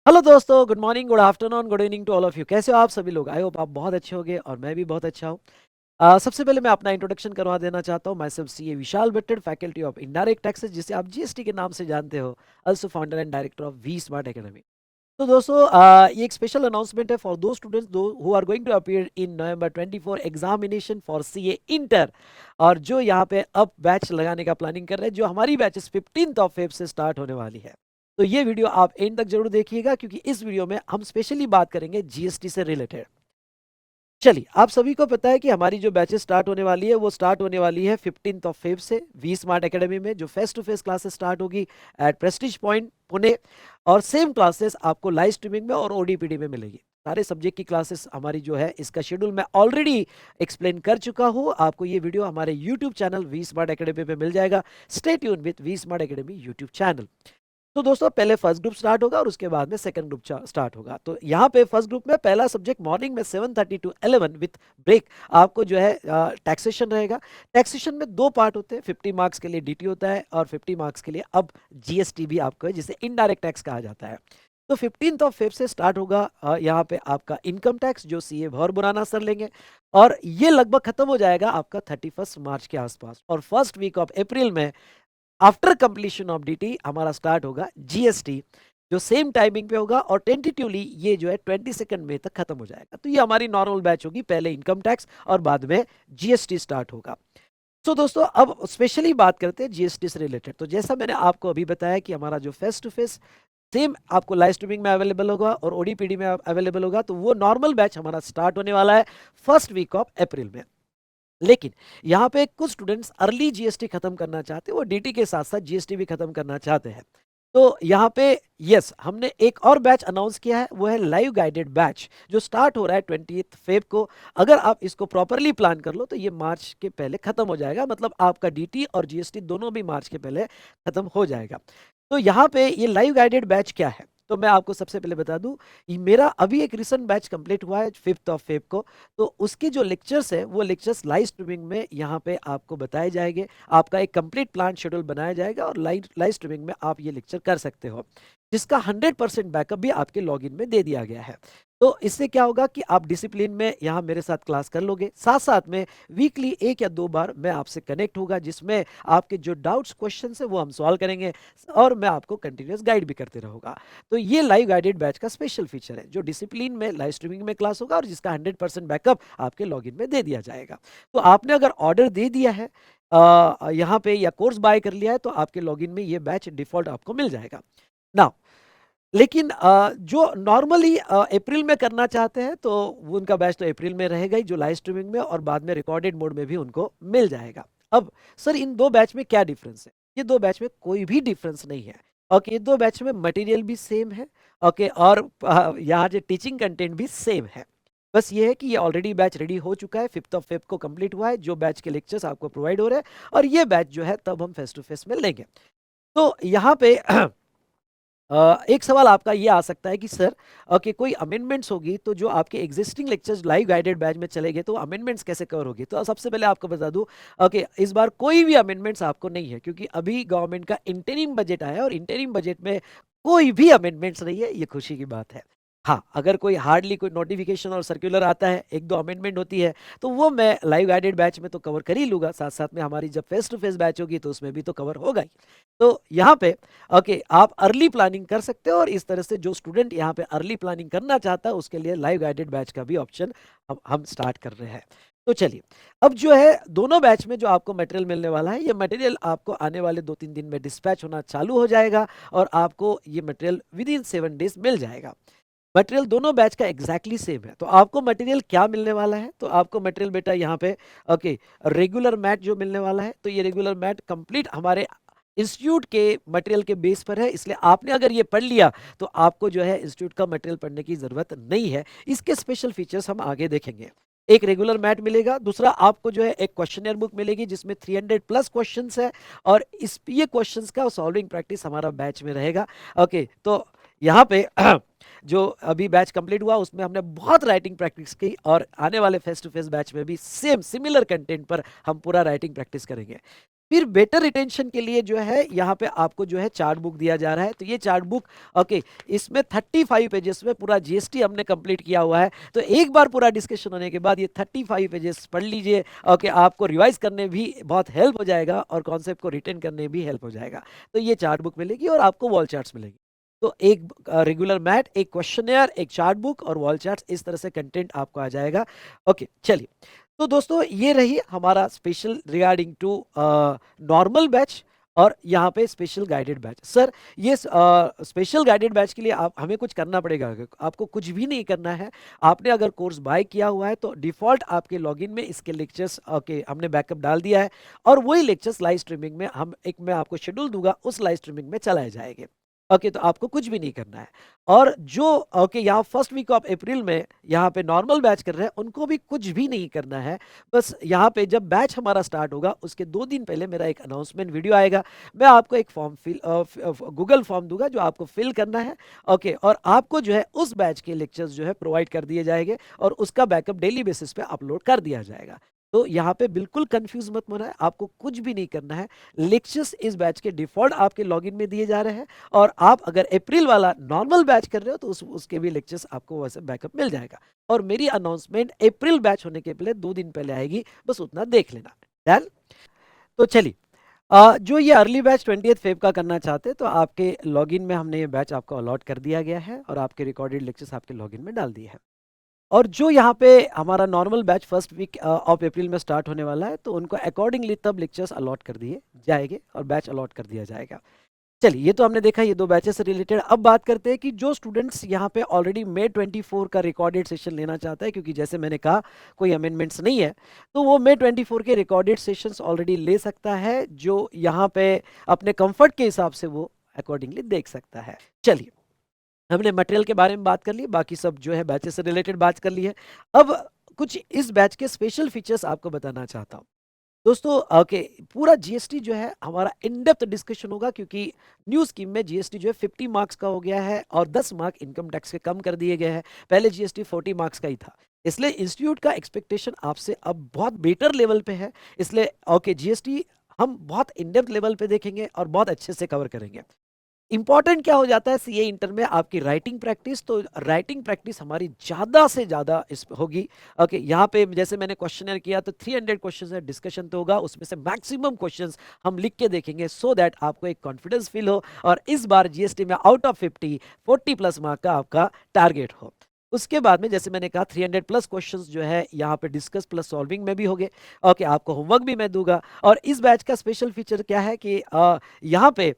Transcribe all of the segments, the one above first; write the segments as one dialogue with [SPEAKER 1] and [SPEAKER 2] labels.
[SPEAKER 1] Hello दोस्तों, good morning, good afternoon, good evening to all of you. कैसे हो आप सभी लोग? आई होप आप बहुत अच्छे होंगे और मैं भी बहुत अच्छा हूँ। सबसे पहले मैं अपना इंट्रोडक्शन करवा देना चाहता हूँ। Myself C A Vishal Bhattar, faculty of indirect taxes, जिसे आप जीएसटी के नाम से जानते हो। Also founder and director of V Smart Academy. तो दोस्तों, ये एक स्पेशल अनाउंसमेंट है for those students those who are going to appear in November 24 examination for CA inter, और जो यहाँ पे अब बैच लगाने का प्लानिंग कर रहे हैं, जो हमारी बैचेस 15th ऑफ फेब से स्टार्ट होने वाली है। तो ये वीडियो आप एंड तक जरूर देखिएगा, क्योंकि इस वीडियो में हम स्पेशली बात करेंगे जीएसटी से रिलेटेड। चलिए, आप सभी को पता है कि हमारी जो बैचेस स्टार्ट होने वाली है वो स्टार्ट होने वाली है 15th ऑफ फेब से वी स्मार्ट एकेडमी में, जो face to face classes start होगी एट प्रेस्टीज पॉइंट पुणे। और सेम क्लासेस आपको लाइव स्ट्रीमिंग में और ओडीपीडी में मिलेगी। सारे सब्जेक्ट की क्लासेस हमारी जो है, इसका शेड्यूल मैं ऑलरेडी एक्सप्लेन कर चुका हूँ। आपको ये वीडियो हमारे YouTube channel V Smart Academy पे मिल जाएगा। Stay tune with V Smart Academy YouTube channel. तो दोस्तों, पहले फर्स्ट ग्रुप स्टार्ट होगा और उसके बाद में सेकंड ग्रुप स्टार्ट होगा। तो यहाँ पे फर्स्ट ग्रुप में पहला सब्जेक्ट मॉर्निंग में 7:30 टू 11 विथ ब्रेक आपको जो है टैक्सेशन रहेगा। टैक्सेशन में दो पार्ट होते हैं, 50 मार्क्स के लिए डीटी होता है और 50 मार्क्स के लिए अब जीएसटी भी आपको है, जिसे इनडायरेक्ट टैक्स कहा जाता है। तो 15th ऑफ फेब से स्टार्ट होगा यहाँ पे आपका इनकम टैक्स, जो सीए भौर बुराना सर लेंगे, और ये लगभग खत्म हो जाएगा आपका 31 मार्च के आसपास। और फर्स्ट वीक ऑफ अप्रैल में आफ्टर कंप्लीशन ऑफ डीटी हमारा स्टार्ट होगा जीएसटी, जो सेम टाइमिंग पे होगा, और टेंटेटिवली ये जो है 22 मई तक खत्म हो जाएगा। तो ये हमारी नॉर्मल बैच होगी, पहले इनकम टैक्स और बाद में जीएसटी स्टार्ट होगा। तो दोस्तों, अब स्पेशली बात करते हैं जीएसटी से रिलेटेड। तो जैसा मैंने आपको अभी बताया कि हमारा जो फेस टू फेस सेम आपको लाइव स्ट्रीमिंग में अवेलेबल होगा और ओडीपीडी में अवेलेबल होगा, तो वो नॉर्मल बैच हमारा स्टार्ट होने वाला है फर्स्ट वीक ऑफ अप्रैल में। लेकिन यहाँ पे कुछ स्टूडेंट्स अर्ली जीएसटी खत्म करना चाहते हैं, वो डीटी के साथ साथ जीएसटी भी खत्म करना चाहते हैं। तो यहाँ पे यस, हमने एक और बैच अनाउंस किया है, वो है लाइव गाइडेड बैच, जो स्टार्ट हो रहा है 20th फेब को। अगर आप इसको प्रॉपरली प्लान कर लो तो ये मार्च के पहले खत्म हो जाएगा, मतलब आपका डीटी और जीएसटी दोनों भी मार्च के पहले खत्म हो जाएगा। तो यहाँ पे ये लाइव गाइडेड बैच क्या है, तो मैं आपको सबसे पहले बता दूं, ये मेरा अभी एक रिसेंट बैच कंप्लीट हुआ है 5th ऑफ फेब को। तो उसके जो लेक्चर्स है, वो लेक्चर्स लाइव स्ट्रीमिंग में यहाँ पे आपको बताए जाएंगे। आपका एक कंप्लीट प्लान शेड्यूल बनाया जाएगा और लाइव स्ट्रीमिंग में आप ये लेक्चर कर सकते हो, जिसका 100% बैकअप भी आपके लॉगिन में दे दिया गया है। तो इससे क्या होगा कि आप डिसिप्लिन में यहाँ मेरे साथ क्लास कर लोगे, साथ साथ में वीकली 1 या 2 बार मैं आपसे कनेक्ट होगा, जिसमें आपके जो डाउट्स क्वेश्चन है वो हम सॉल्व करेंगे, और मैं आपको कंटिन्यूस गाइड भी करते रहूंगा। तो ये लाइव गाइडेड बैच का स्पेशल फीचर है, जो डिसिप्लिन में लाइव स्ट्रीमिंग में क्लास होगा और जिसका 100% बैकअप आपके लॉगिन में दे दिया जाएगा। तो आपने अगर ऑर्डर दे दिया है यहाँ पे, या कोर्स बाय कर लिया है, तो आपके लॉगिन में ये बैच डिफॉल्ट आपको मिल जाएगा ना। लेकिन जो नॉर्मली अप्रैल में करना चाहते हैं, तो वो उनका बैच तो अप्रैल में रहेगा ही, जो लाइव स्ट्रीमिंग में और बाद में रिकॉर्डेड मोड में भी उनको मिल जाएगा। अब सर, इन दो बैच में क्या डिफरेंस है? ये दो बैच में कोई भी डिफरेंस नहीं है। ओके, ये दो बैच में मटेरियल भी सेम है। ओके, और यहाँ जो टीचिंग कंटेंट भी सेम है। बस ये है कि ये ऑलरेडी बैच रेडी हो चुका है, 5th ऑफ फेब को कंप्लीट हुआ है, जो बैच के लेक्चर्स आपको प्रोवाइड हो रहे हैं, और ये बैच जो है तब हम फेस टू फेस में लेंगे। तो यहाँ पे एक सवाल आपका ये आ सकता है कि सर, ओके, कोई अमेंडमेंट्स होगी तो जो आपके existing lectures live guided batch में चलेंगे, तो अमेंडमेंट्स कैसे कवर होगी? तो सबसे पहले आपको बता दूं, ओके, इस बार कोई भी अमेंडमेंट्स आपको नहीं है, क्योंकि अभी गवर्नमेंट का इंटरिम बजट आया है, और इंटरिम बजट में कोई भी अमेंडमेंट्स नहीं है। ये खुशी की बात है। हाँ, अगर कोई हार्डली कोई नोटिफिकेशन और सर्कुलर आता है, 1-2 अमेंडमेंट होती है, तो वो मैं लाइव गाइडेड बैच में तो कवर कर ही लूंगा, साथ साथ में हमारी जब फेस टू फेस बैच होगी तो उसमें भी तो कवर होगा ही। तो यहाँ पे ओके, आप अर्ली प्लानिंग कर सकते हो, और इस तरह से जो स्टूडेंट यहाँ पे अर्ली प्लानिंग करना चाहता है, उसके लिए लाइव गाइडेड बैच का भी ऑप्शन हम स्टार्ट कर रहे हैं। तो चलिए, अब जो है दोनों बैच में जो आपको मटेरियल मिलने वाला है, ये मटेरियल आपको आने वाले 2-3 दिन में डिस्पैच होना चालू हो जाएगा, और आपको ये मटेरियल विद इन 7 डेज मिल जाएगा। मटेरियल दोनों बैच का एग्जैक्टली सेम है। तो आपको मटेरियल क्या मिलने वाला है? तो आपको मटेरियल बेटा यहाँ पे ओके, रेगुलर मैट जो मिलने वाला है, तो ये रेगुलर मैट कंप्लीट हमारे इंस्टीट्यूट के मटेरियल के बेस पर है, इसलिए आपने अगर ये पढ़ लिया तो आपको जो है इंस्टीट्यूट का मटेरियल पढ़ने की जरूरत नहीं है। इसके स्पेशल फीचर्स हम आगे देखेंगे। एक रेगुलर मैट मिलेगा, दूसरा आपको जो है एक क्वेश्चनर बुक मिलेगी, जिसमें 300 प्लस क्वेश्चंस है, और इस ये क्वेश्चंस का सॉल्विंग प्रैक्टिस हमारा बैच में रहेगा। ओके, तो यहाँ पे जो अभी बैच कंप्लीट हुआ, उसमें हमने बहुत राइटिंग प्रैक्टिस की, और आने वाले फेस टू फेस बैच में भी सेम सिमिलर कंटेंट पर हम पूरा राइटिंग प्रैक्टिस करेंगे। फिर बेटर रिटेंशन के लिए जो है यहाँ पे आपको जो है चार्ट बुक दिया जा रहा है। तो ये चार्ट बुक ओके, इसमें 35 पेजेस में पूरा जीएसटी हमने कंप्लीट किया हुआ है। तो एक बार पूरा डिस्कशन होने के बाद ये 35 पेजेस पढ़ लीजिए। ओके, आपको रिवाइज करने भी बहुत हेल्प हो जाएगा और कॉन्सेप्ट को रिटेन करने भी हेल्प हो जाएगा। तो ये चार्ट बुक मिलेगी और आपको वॉल चार्ट्स मिलेगी। तो एक रेगुलर मैथ, एक क्वेश्चनेयर, एक चार्ट बुक और वॉल चार्ट्स, इस तरह से कंटेंट आपको आ जाएगा। ओके चलिए, तो दोस्तों ये रही हमारा special regarding to normal batch और यहाँ पे स्पेशल गाइडेड बैच। सर ये स्पेशल गाइडेड बैच के लिए आप हमें कुछ करना पड़ेगा? आपको कुछ भी नहीं करना है। आपने अगर कोर्स बाय किया हुआ है तो डिफॉल्ट आपके लॉगिन में इसके लेक्चर्स ओके हमने बैकअप डाल दिया है और वही लेक्चर्स लाइव स्ट्रीमिंग में हम एक मैं आपको शेड्यूल दूंगा, उस लाइव स्ट्रीमिंग में चलाए जाएंगे। ओके, तो आपको कुछ भी नहीं करना है। और जो ओके यहाँ फर्स्ट वीक ऑफ अप्रैल में यहाँ पे नॉर्मल बैच कर रहे हैं उनको भी कुछ भी नहीं करना है। बस यहाँ पे जब बैच हमारा स्टार्ट होगा उसके 2 दिन पहले मेरा एक अनाउंसमेंट वीडियो आएगा। मैं आपको एक फॉर्म गूगल फॉर्म दूंगा जो आपको फिल करना है। ओके, और आपको जो है उस बैच के लेक्चर्स जो है प्रोवाइड कर दिए जाएंगे और उसका बैकअप डेली बेसिस पे अपलोड कर दिया जाएगा। तो यहाँ पे बिल्कुल कंफ्यूज मत होना है, आपको कुछ भी नहीं करना है। लेक्चर्स इस बैच के डिफॉल्ट आपके लॉगिन में दिए जा रहे हैं और आप अगर अप्रैल वाला नॉर्मल बैच कर रहे हो तो उसके भी लेक्चर्स आपको वैसे बैकअप मिल जाएगा। और मेरी अनाउंसमेंट अप्रैल बैच होने के पहले 2 दिन पहले आएगी, बस उतना देख लेना। डन? तो चलिए, जो ये अर्ली बैच 20 फेब का करना चाहते हैं तो आपके लॉगिन में हमने ये बैच आपको अलॉट कर दिया गया है और आपके रिकॉर्डेड लेक्चर्स आपके लॉगिन में डाल दिए हैं। और जो यहाँ पे हमारा normal batch first week of April में स्टार्ट होने वाला है तो उनको अकॉर्डिंगली तब लेक्चर्स अलॉट कर दिए जाएंगे और बैच अलॉट कर दिया जाएगा। चलिए, ये तो हमने देखा ये 2 बैचेस से रिलेटेड। अब बात करते हैं कि जो स्टूडेंट्स यहाँ पे ऑलरेडी May 24 का रिकॉर्डेड सेशन लेना चाहता है, क्योंकि जैसे मैंने कहा कोई अमेंडमेंट्स नहीं है, तो वो May 24 के रिकॉर्डेड सेशंस ऑलरेडी ले सकता है, जो यहाँ पे अपने कंफर्ट के हिसाब से वो अकॉर्डिंगली देख सकता है। चलिए, हमने मटेरियल के बारे में बात कर ली, बाकी सब जो है बैचेस से रिलेटेड बात कर ली है। अब कुछ इस बैच के स्पेशल फीचर्स आपको बताना चाहता हूँ। दोस्तों ओके, पूरा जीएसटी जो है हमारा इन डेप्थ डिस्कशन होगा, क्योंकि न्यू स्कीम में जीएसटी जो है 50 मार्क्स का हो गया है और 10 मार्क इनकम टैक्स के कम कर दिए गए हैं। पहले जीएसटी 40 मार्क्स का ही था, इसलिए इंस्टीट्यूट का एक्सपेक्टेशन आपसे अब बहुत बेटर लेवल पे है। इसलिए ओके, जीएसटी हम बहुत इन डेप्थ लेवल पे देखेंगे और बहुत अच्छे से कवर करेंगे। इंपॉर्टेंट क्या हो जाता है सीए इंटर में? आपकी राइटिंग प्रैक्टिस। तो राइटिंग प्रैक्टिस हमारी ज़्यादा से ज़्यादा इस होगी। ओके, यहाँ पे जैसे मैंने क्वेश्चनर किया तो 300 क्वेश्चन है, डिस्कशन तो होगा, उसमें से मैक्सिमम क्वेश्चंस हम लिख के देखेंगे सो दैट आपको एक कॉन्फिडेंस फील हो और इस बार जीएसटी में आउट ऑफ 50 40 प्लस मार्क का आपका टारगेट हो। उसके बाद में जैसे मैंने कहा 300 प्लस क्वेश्चंस जो है यहाँ पे डिस्कस प्लस सॉल्विंग में भी होंगे। ओके, आपको होमवर्क भी मैं दूंगा। और इस बैच का स्पेशल फीचर क्या है कि यहाँ पे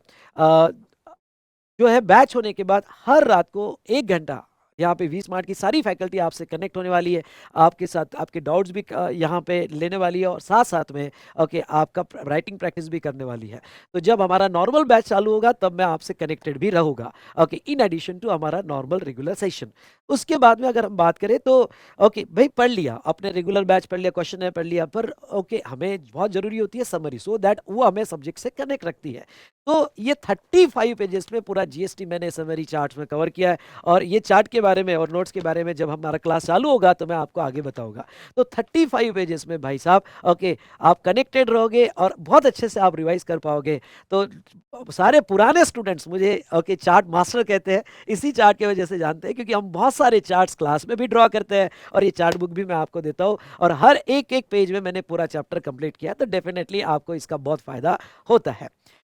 [SPEAKER 1] जो है बैच होने के बाद हर रात को 1 घंटा यहाँ पे वी स्मार्ट की सारी फैकल्टी आपसे कनेक्ट होने वाली है, आपके साथ आपके डाउट्स भी यहाँ पे लेने वाली है और साथ साथ में ओके आपका राइटिंग प्रैक्टिस भी करने वाली है। तो जब हमारा नॉर्मल बैच चालू होगा तब मैं आपसे कनेक्टेड भी रहूँगा, ओके, इन एडिशन टू हमारा नॉर्मल रेगुलर सेशन। उसके बाद में अगर हम बात करें तो ओके भाई, पढ़ लिया अपने रेगुलर बैच, पढ़ लिया क्वेश्चन है, पढ़ लिया, पर ओके हमें बहुत जरूरी होती है समरी, सो दैट वो हमें सब्जेक्ट से कनेक्ट रखती है। तो ये 35 पेजेस में पूरा जीएसटी मैंने समरी चार्ट में कवर किया है और ये चार्ट के बारे में और नोट्स के बारे में जब हमारा क्लास चालू होगा तो मैं आपको आगे बताऊंगा। तो 35 पेजेस में भाई साहब ओके आप कनेक्टेड रहोगे और बहुत अच्छे से आप रिवाइज कर पाओगे। तो सारे पुराने स्टूडेंट्स मुझे ओके चार्ट मास्टर कहते हैं, इसी चार्ट की वजह से जानते हैं, क्योंकि हम बहुत सारे चार्ट्स क्लास में भी ड्रॉ करते हैं और ये चार्ट बुक भी मैं आपको देता हूँ और हर एक एक पेज में मैंने पूरा चैप्टर कंप्लीट किया, तो डेफिनेटली आपको इसका बहुत फायदा होता है।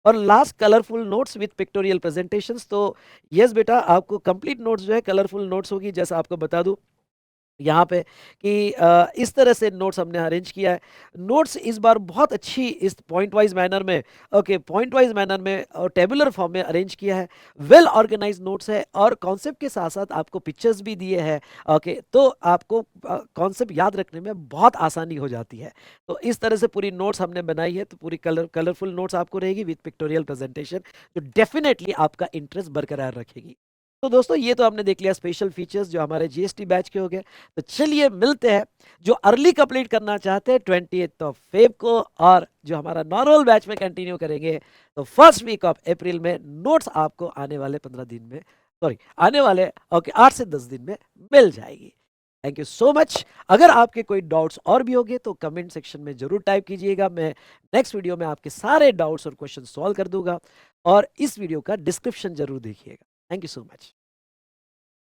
[SPEAKER 1] और last, colourful notes with pictorial presentations. तो यस बेटा, आपको कंप्लीट नोट्स जो है कलरफुल नोट्स होगी, जैसा आपको बता दूं यहाँ पे कि इस तरह से नोट्स हमने अरेंज किया है। नोट्स इस बार बहुत अच्छी इस पॉइंट वाइज मैनर में ओके पॉइंट वाइज मैनर में और टेबुलर फॉर्म में अरेंज किया है। वेल ऑर्गेनाइज नोट्स है और कॉन्सेप्ट के साथ साथ आपको पिक्चर्स भी दिए हैं। ओके, तो आपको कॉन्सेप्ट याद रखने में बहुत आसानी हो जाती है। तो इस तरह से पूरी नोट्स हमने बनाई है, तो पूरी कलरफुल नोट्स आपको रहेगी विद पिक्टोरियल प्रेजेंटेशन, जो डेफिनेटली आपका इंटरेस्ट बरकरार रखेगी। तो दोस्तों ये तो हमने देख लिया स्पेशल फीचर्स जो हमारे जीएसटी बैच के हो गए। तो चलिए मिलते हैं जो अर्ली कंप्लीट करना चाहते हैं 28 को, और जो हमारा नॉर्मल बैच में कंटिन्यू करेंगे तो फर्स्ट वीक ऑफ अप्रैल में। नोट्स आपको आने वाले 15 दिन में, सॉरी आने वाले ओके 8 से 10 दिन में मिल जाएगी। Thank you so much. अगर आपके कोई डाउट्स और भी होंगे तो कमेंट सेक्शन में जरूर टाइप कीजिएगा, मैं नेक्स्ट वीडियो में आपके सारे डाउट्स और क्वेश्चन सॉल्व कर दूंगा। और इस वीडियो का डिस्क्रिप्शन जरूर देखिएगा। Thank you so much.